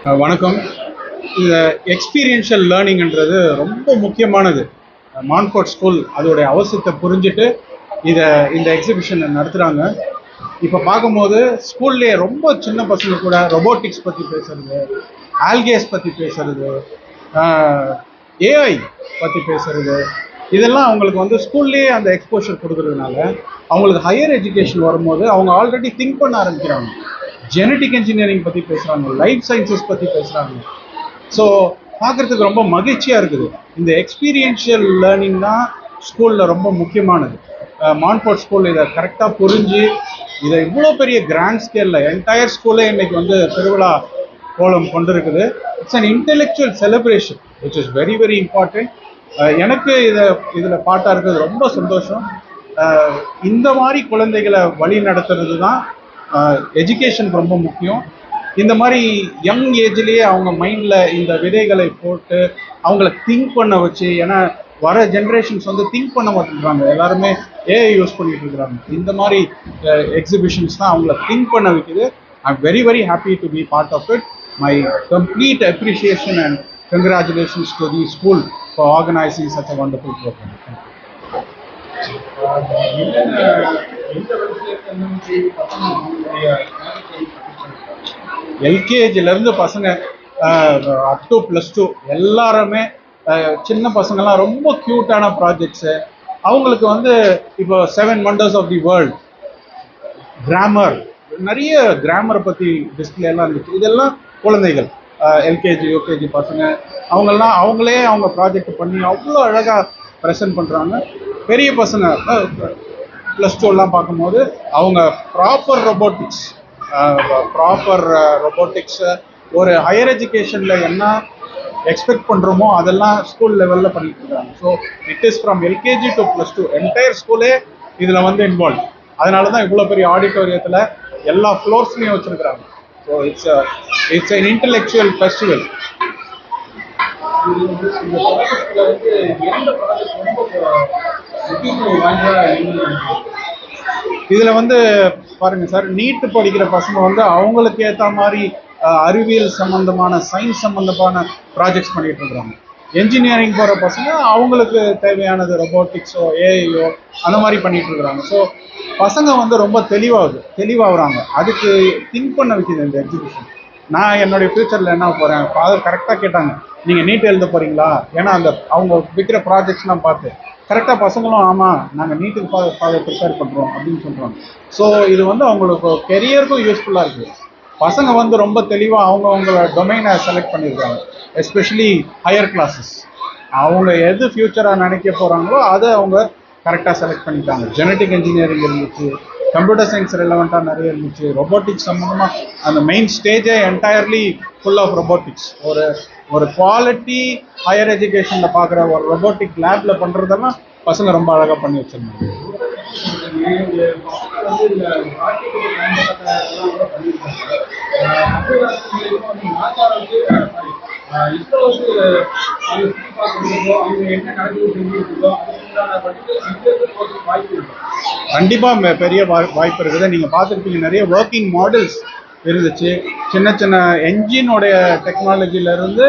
வணக்கம். இந்த எக்ஸ்பீரியன்ஷியல் லேர்னிங்ன்றது ரொம்ப முக்கியமானது. மான்ஃபோர்ட் ஸ்கூல் அதோடைய அவசியத்தை புரிஞ்சுட்டு இதை இந்த எக்ஸிபிஷனை நடத்துகிறாங்க. இப்போ பார்க்கும்போது ஸ்கூல்லேயே ரொம்ப சின்ன பசங்க கூட ரொபோட்டிக்ஸ் பற்றி பேசுறது, ஆல்கேஸ் பற்றி பேசுறது, ஏஐ பற்றி பேசுறது, இதெல்லாம் அவங்களுக்கு வந்து ஸ்கூல்லேயே அந்த எக்ஸ்போஷர் கொடுக்கறதுனால அவங்களுக்கு ஹையர் எஜுகேஷன் வரும்போது அவங்க ஆல்ரெடி திங்க் பண்ண ஆரம்பிக்கிறாங்க. ஜெனட்டிக் இன்ஜினியரிங் பற்றி பேசுகிறாங்க, லைஃப் சயின்சஸ் பற்றி பேசுகிறாங்க. ஸோ பார்க்குறதுக்கு ரொம்ப மகிழ்ச்சியாக இருக்குது. இந்த எக்ஸ்பீரியன்ஷியல் லேர்னிங் தான் ஸ்கூலில் ரொம்ப முக்கியமானது. மான்ஃபோர்ட் ஸ்கூல் இதை கரெக்டாக புரிஞ்சு இதை இவ்வளோ பெரிய கிராண்ட் ஸ்கேலில் என்டையர் ஸ்கூலே இன்னைக்கு வந்து திருவிழா கோலம் கொண்டு இருக்குது. It's an intellectual celebration which is very very important. எனக்கு இதில் பாட்டாக இருக்கிறது ரொம்ப சந்தோஷம். இந்த மாதிரி குழந்தைகளை வழி நடத்துறது தான் எஜுகேஷன் ரொம்ப முக்கியம். இந்த மாதிரி யங் ஏஜ்லேயே அவங்க மைண்டில் இந்த விதைகளை போட்டு அவங்கள திங்க் பண்ண வச்சு, ஏன்னா வர ஜென்ரேஷன்ஸ் வந்து திங்க் பண்ண மாட்டேங்கிறாங்க, எல்லாருமே ஏஐ யூஸ் பண்ணிட்டு இருக்கிறாங்க. இந்த மாதிரி எக்ஸிபிஷன்ஸ் தான் அவங்கள திங்க் பண்ண வைக்குது. I am very very happy to be part of it. My complete appreciation and congratulations to the school for organising such a wonderful programme. எல்கேஜிலேருந்து பசங்க அப் டு +2 எல்லாருமே சின்ன பசங்கள்லாம் ரொம்ப க்யூட்டான ப்ராஜெக்ட்ஸு. அவங்களுக்கு வந்து இப்போ 7 wonders of the world, grammar, நிறைய கிராமரை பற்றி டிஸ்பிளே எல்லாம் இருந்துச்சு. இதெல்லாம் குழந்தைகள் எல்கேஜி யூகேஜி பசங்க அவங்கெல்லாம் அவங்களே அவங்க ப்ராஜெக்ட் பண்ணி அவ்வளோ அழகாக ப்ரெசென்ட் பண்ணுறாங்க. பெரிய பசங்க +2 பார்க்கும்போது அவங்க ப்ராப்பர் ரொபோட்டிக்ஸை ஒரு ஹையர் எஜுகேஷனில் என்ன எக்ஸ்பெக்ட் பண்ணுறோமோ அதெல்லாம் ஸ்கூல் லெவலில் பண்ணிட்டு இருக்காங்க. So it is from LKG to +2 entire ஸ்கூலே இதில் வந்து இன்வால்வ். அதனால தான் இவ்வளோ பெரிய ஆடிட்டோரியத்தில் எல்லா ஃப்ளோர்ஸ்லையும் வச்சுருக்குறாங்க. So it's an intellectual festival. இதில் வந்து பாருங்க சார், நீட்டு படிக்கிற பசங்க வந்து அவங்களுக்கு ஏற்ற மாதிரி அறிவியல் சம்பந்தமான சயின்ஸ் சம்பந்தமான ப்ராஜெக்ட்ஸ் பண்ணிட்டு இருக்கிறாங்க. என்ஜினியரிங் போகிற பசங்க அவங்களுக்கு தேவையானது ரொபோட்டிக்ஸோ ஏஐயோ அந்த மாதிரி பண்ணிட்டு இருக்கிறாங்க. ஸோ பசங்க வந்து ரொம்ப தெளிவாகிறாங்க. அதுக்கு திங்க் பண்ண வைக்கிது இந்த எக்ஸிபிஷன். நான் என்னுடைய ஃபியூச்சரில் என்ன போகிறேன், ஃபாதர் கரெக்டாக கேட்டாங்க, நீங்கள் நீட் எழுத போகிறீங்களா? ஏன்னா அந்த அவங்க விற்கிற ப்ராஜெக்ட்ஸ்லாம் பார்த்து கரெக்டாக பசங்களும் ஆமாம் நாங்கள் நீட்டுக்கு ஃபாதர் ப்ரிப்பேர் பண்ணுறோம் அப்படின்னு சொல்கிறாங்க. ஸோ இது வந்து அவங்களுக்கு கெரியருக்கும் யூஸ்ஃபுல்லாக இருக்குது. பசங்க வந்து ரொம்ப தெளிவாக அவங்களோட டொமைனை செலக்ட் பண்ணியிருக்காங்க. எஸ்பெஷலி ஹையர் கிளாஸஸ் அவங்க எது ஃப்யூச்சராக நினைக்க போகிறாங்களோ அதை அவங்க கரெக்டாக செலக்ட் பண்ணிட்டாங்க. ஜெனட்டிக் இன்ஜினியரிங் இருந்துச்சு, கம்ப்யூட்டர் சயின்ஸ் ரெலவெண்ட்டாக நிறைய இருந்துச்சு, ரொபோட்டிக்ஸ் சம்மந்தமாக அந்த மெயின் ஸ்டேஜே என்டையர்லி ஃபுல் ஆஃப் ரொபோட்டிக்ஸ். ஒரு குவாலிட்டி ஹையர் எஜுகேஷனில் பார்க்குற ஒரு ரொபோட்டிக் லேபில் பண்ணுறதெல்லாம் பசங்க ரொம்ப அழகாக பண்ணி வச்சுருந்தாங்க. கண்டிப்பாக பெரிய வாய்ப்பு இருக்குது. நீங்கள் பார்த்துருப்பீங்க, நிறைய ஒர்க்கிங் மாடல்ஸ் இருந்துச்சு. சின்ன சின்ன என்ஜினோடைய டெக்னாலஜியிலேருந்து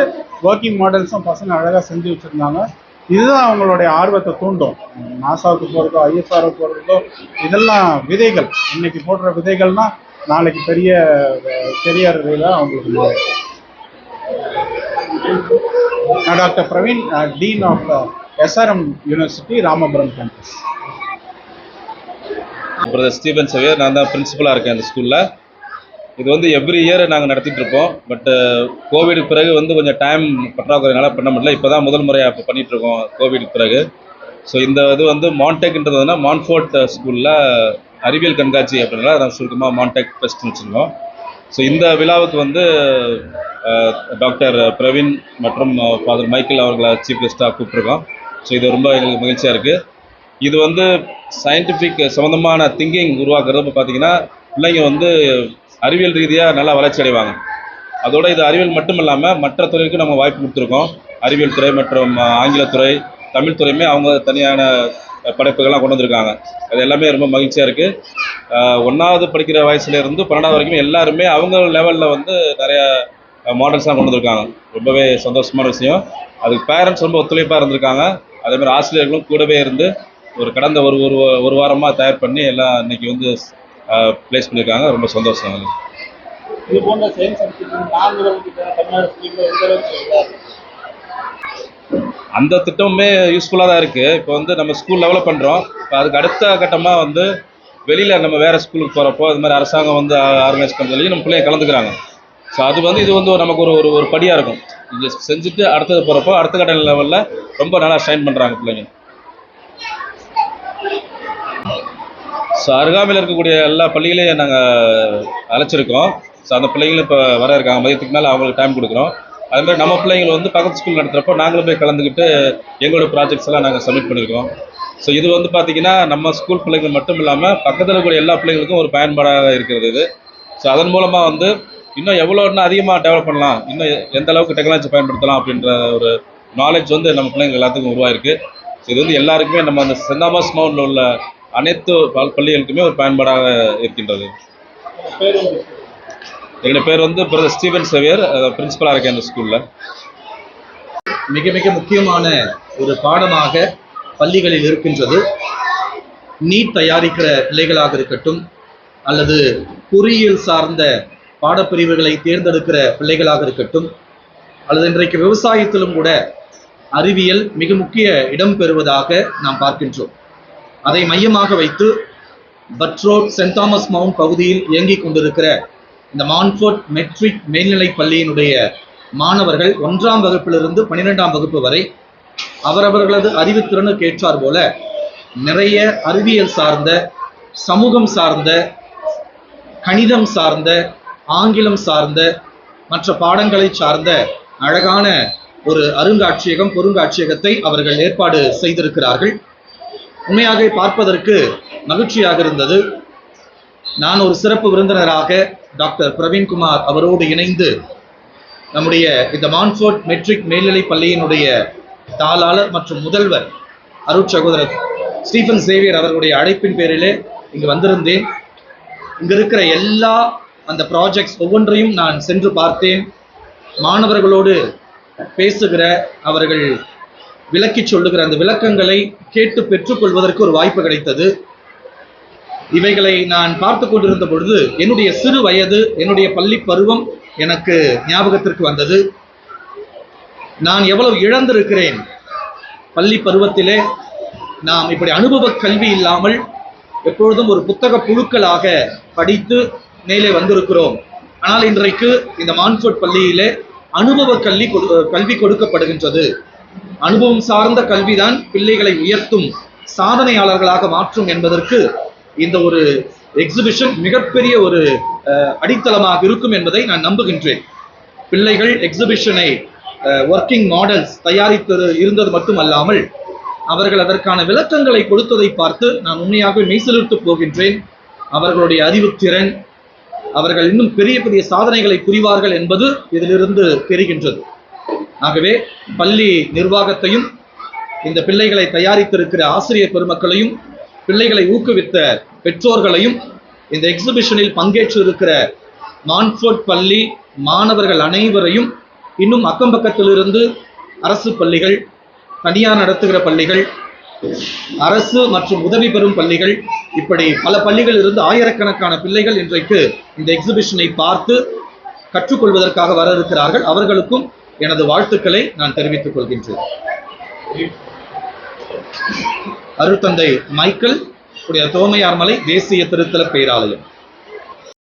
ஒர்க்கிங் மாடல்ஸும் பசங்க அழகாக செஞ்சு வச்சுருந்தாங்க. இதுதான் அவங்களுடைய ஆர்வத்தை தூண்டும். நாசாவுக்கு போகிறதோ ஐஎஸ்ஆருக்கு போகிறதோ இதெல்லாம் விதைகள். இன்னைக்கு போடுற விதைகள்னா நாளைக்கு பெரிய கெரியரில் அவங்களுக்கு மாறும். நான் doctor Praveen, dean of SRM university, Ramapuram campus. Brother Stephen Xavier, நான் தான் பிரின்சிபலாக இருக்கேன் இந்த ஸ்கூலில். இது வந்து எவ்ரி இயர் நாங்கள் நடத்திட்டு இருப்போம். பட்டு கோவிடுக்கு பிறகு வந்து கொஞ்சம் டைம் பற்றாக்குறையினால பண்ண முடியல. இப்போ தான் முதல் முறையாக இப்போ பண்ணிகிட்ருக்கோம் கோவிடுக்கு பிறகு. ஸோ இந்த இது வந்து மான்டெக்ன்றதுனா மான்ஃபோர்ட் ஸ்கூலில் அறிவியல் கண்காட்சி அப்படின்னால நான் சுருக்கமாக மான்டெக் ஃபெஸ்ட்னு வச்சுருக்கோம். ஸோ இந்த விழாவுக்கு வந்து டாக்டர் பிரவீன் மற்றும் ஃபாதர் மைக்கேல் அவர்களை சீஃப் கெஸ்ட்டாக கூப்பிட்ருக்கோம். ஸோ இது ரொம்ப எங்களுக்கு மகிழ்ச்சியாக இருக்குது. இது வந்து சயின்டிஃபிக் சம்மந்தமான திங்கிங் உருவாக்குறது பார்த்தீங்கன்னா பிள்ளைங்க வந்து அறிவியல் ரீதியாக நல்லா வளர்ச்சி அடைவாங்க. அதோட இது அறிவியல் மட்டும் இல்லாமல் மற்ற துறைக்கு நம்ம வாய்ப்பு கொடுத்துருக்கோம். அறிவியல் துறை மற்றும் ஆங்கிலத்துறை, தமிழ் துறையுமே அவங்க தனியான படைப்புகள்லாம் கொண்டு வந்திருக்காங்க. அது எல்லாமே ரொம்ப மகிழ்ச்சியாக இருக்குது. 1வது படிக்கிற வயசுலேருந்து 12வது வரைக்கும் எல்லாருமே அவங்க லெவலில் வந்து நிறையா மாடல்ஸ்லாம் கொண்டு வந்திருக்காங்க. ரொம்பவே சந்தோஷமான விஷயம். அதுக்கு பேரண்ட்ஸ் ரொம்ப ஒத்துழைப்பாக இருந்திருக்காங்க. அதேமாதிரி ஆசிரியர்களும் கூடவே இருந்து கடந்த ஒரு ஒரு ஒரு வாரமாக தயார் பண்ணி எல்லாம் இன்னைக்கு வந்து ப்ளேஸ் பண்ணியிருக்காங்க. ரொம்ப சந்தோஷம். இது போன்ற சயின்ஸ் தமிழ்நாடு ஸ்கூலில் எந்த அளவுக்கு அந்த திட்டமுமே யூஸ்ஃபுல்லாக தான் இருக்குது. இப்போ வந்து நம்ம ஸ்கூல் லெவலில் பண்ணுறோம். இப்போ அதுக்கு அடுத்த கட்டமாக வந்து வெளியில் நம்ம வேறு ஸ்கூலுக்கு போகிறப்போ அது மாதிரி அரசாங்கம் வந்து ஆர்கனைஸ் பண்ணுறதுலையும் நம்ம பிள்ளைங்க கலந்துக்கிறாங்க. ஸோ அது வந்து இது வந்து நமக்கு ஒரு ஒரு படியாக இருக்கும். இது செஞ்சுட்டு அடுத்தது போகிறப்போ அடுத்த கட்ட லெவலில் ரொம்ப நல்லா ஷைன் பண்ணுறாங்க பிள்ளைங்க. ஸோ அருகாமையில் இருக்கக்கூடிய எல்லா பள்ளிகளையும் நாங்கள் அழைச்சிருக்கோம். ஸோ அந்த பிள்ளைங்களும் இப்போ வர இருக்காங்க. மதியத்துக்கு மேலே அவங்களுக்கு டைம் கொடுக்குறோம். அதுமாதிரி நம்ம பிள்ளைங்களை வந்து பக்கத்து ஸ்கூல் நடத்துகிறப்போ நாங்களும் போய் கலந்துக்கிட்டு எங்களோட ப்ராஜெக்ட்ஸ் எல்லாம் நாங்கள் சப்மிட் பண்ணியிருக்கோம். ஸோ இது வந்து பார்த்திங்கன்னா நம்ம ஸ்கூல் பிள்ளைகள் மட்டும் இல்லாமல் பக்கத்தில் இருக்கக்கூடிய எல்லா பிள்ளைங்களுக்கும் ஒரு பயன்பாடாக இருக்கிறது இது. ஸோ அதன் மூலமாக வந்து இன்னும் இன்னும் அதிகமாக டெவலப் பண்ணலாம், இன்னும் எந்த அளவுக்கு டெக்னாலஜி பயன்படுத்தலாம் அப்படின்ற ஒரு நாலேஜ் வந்து நம்ம பிள்ளைங்க எல்லாத்துக்கும் உருவாயிருக்கு. ஸோ இது வந்து எல்லாருக்குமே நம்ம அந்த சென்ட் தாமஸ் மவுண்டில் உள்ள அனைத்து பள்ளிகளுக்குமே ஒரு பயன்பாடாக இருக்கின்றது. என்னுடைய பேர் வந்து பிரதர் ஸ்டீவன் சேவியர், பிரின்சிபலாக இருக்கேன் அந்த ஸ்கூலில். மிக மிக முக்கியமான ஒரு பாடமாக பள்ளிகளில் இருக்கின்றது. நீட் தயாரிக்கிற பிள்ளைகளாக இருக்கட்டும், அல்லது பொறியியல் சார்ந்த பாடப்பிரிவுகளை தேர்ந்தெடுக்கிற பிள்ளைகளாக இருக்கட்டும், அல்லது இன்றைக்கு விவசாயத்திலும் கூட அறிவியல் மிக முக்கிய இடம் பெறுவதாக நாம் பார்க்கின்றோம். அதை மையமாக வைத்து பட்ரோட் சென்ட் தாமஸ் மவுண்ட் பகுதியில் இயங்கிக் கொண்டிருக்கிற இந்த மான்ஃபோர்ட் மெட்ரிக் மேல்நிலை பள்ளியினுடைய மாணவர்கள் 1ஆம் வகுப்பிலிருந்து 12ஆம் வகுப்பு வரை அவரவர்களது அறிவுத்திறனுக்கு ஏற்றார் போல நிறைய அறிவியல் சார்ந்த, சமூகம் சார்ந்த, கணிதம் சார்ந்த, ஆங்கிலம் சார்ந்த, மற்ற பாடங்களை சார்ந்த அழகான ஒரு அருங்காட்சியகம், பொருங்காட்சியகத்தை அவர்கள் ஏற்பாடு செய்திருக்கிறார்கள். உண்மையாக பார்ப்பதற்கு மகிழ்ச்சியாக இருந்தது. நான் ஒரு சிறப்பு விருந்தினராக டாக்டர் பிரவீன்குமார் அவரோடு இணைந்து நம்முடைய இந்த மான்ஃபோர்ட் மெட்ரிக் மேல்நிலை பள்ளியினுடைய தாளாளர் மற்றும் முதல்வர் அருட்சகோதரர் ஸ்டீஃபன் சேவியர் அவர்களுடைய அழைப்பின் பேரிலே இங்கு வந்திருந்தேன். இங்கு இருக்கிற எல்லா அந்த ப்ராஜெக்ட்ஸ் ஒவ்வொன்றையும் நான் சென்று பார்த்தேன். மாணவர்களோடு பேசுகிற, அவர்கள் விளக்கி சொல்லுகிற அந்த விளக்கங்களை கேட்டு பெற்றுக்கொள்வதற்கு ஒரு வாய்ப்பு கிடைத்தது. இவைகளை நான் பார்த்து கொண்டிருந்த பொழுது என்னுடைய சிறு வயது, என்னுடைய பள்ளி பருவம் எனக்கு ஞாபகத்திற்கு வந்தது. நான் எவ்வளவு இழந்திருக்கிறேன். பள்ளி பருவத்திலே நாம் இப்படி அனுபவ கல்வி இல்லாமல் எப்பொழுதும் ஒரு புத்தக புழுக்களாக படித்து மேலே வந்திருக்கிறோம். ஆனால் இன்றைக்கு இந்த மான்ஃபோர்ட் பள்ளியிலே அனுபவ கல்வி கொடுக்கப்படுகின்றது. அனுபவம் சார்ந்த கல்விதான் பிள்ளைகளை உயர்த்தும், சாதனையாளர்களாக மாற்றும் என்பதற்கு இந்த ஒரு எக்ஸிபிஷன் மிகப்பெரிய ஒரு அடித்தளமாக இருக்கும் என்பதை நான் நம்புகின்றேன். பிள்ளைகள் எக்ஸிபிஷனை ஒர்க்கிங் மாடல்ஸ் தயாரித்து இருந்தது மட்டுமல்லாமல் அவர்கள் அதற்கான விளக்கங்களை கொடுத்ததை பார்த்து நான் உண்மையாக மெய்சிலிர்த்து போகின்றேன். அவர்களுடைய அறிவுத்திறன், அவர்கள் இன்னும் பெரிய பெரிய சாதனைகளை புரிவார்கள் என்பது இதிலிருந்து தெரிகின்றது. ஆகவே பள்ளி நிர்வாகத்தையும், இந்த பிள்ளைகளை தயாரித்திருக்கிற ஆசிரியர் பெருமக்களையும், பிள்ளைகளை ஊக்குவித்த பெற்றோர்களையும், இந்த எக்ஸிபிஷனில் பங்கேற்று இருக்கிற மான்ஃபோர்ட் பள்ளி மாணவர்கள் அனைவரையும், இன்னும் அக்கம் பக்கத்திலிருந்து அரசு பள்ளிகள், தனியார் நடத்துகிற பள்ளிகள், அரசு மற்றும் உதவி பெறும் பள்ளிகள், இப்படி பல பள்ளிகள் இருந்து ஆயிரக்கணக்கான பிள்ளைகள் இன்றைக்கு இந்த எக்ஸிபிஷனை பார்த்து கற்றுக்கொள்வதற்காக வர இருக்கிறார்கள். அவர்களுக்கும் எனது வாழ்த்துக்களை நான் தெரிவித்துக் கொள்கின்றேன். அருட்தந்தை மைக்கேல் தோமையார்மலை தேசிய திருத்தல பேராலயம்.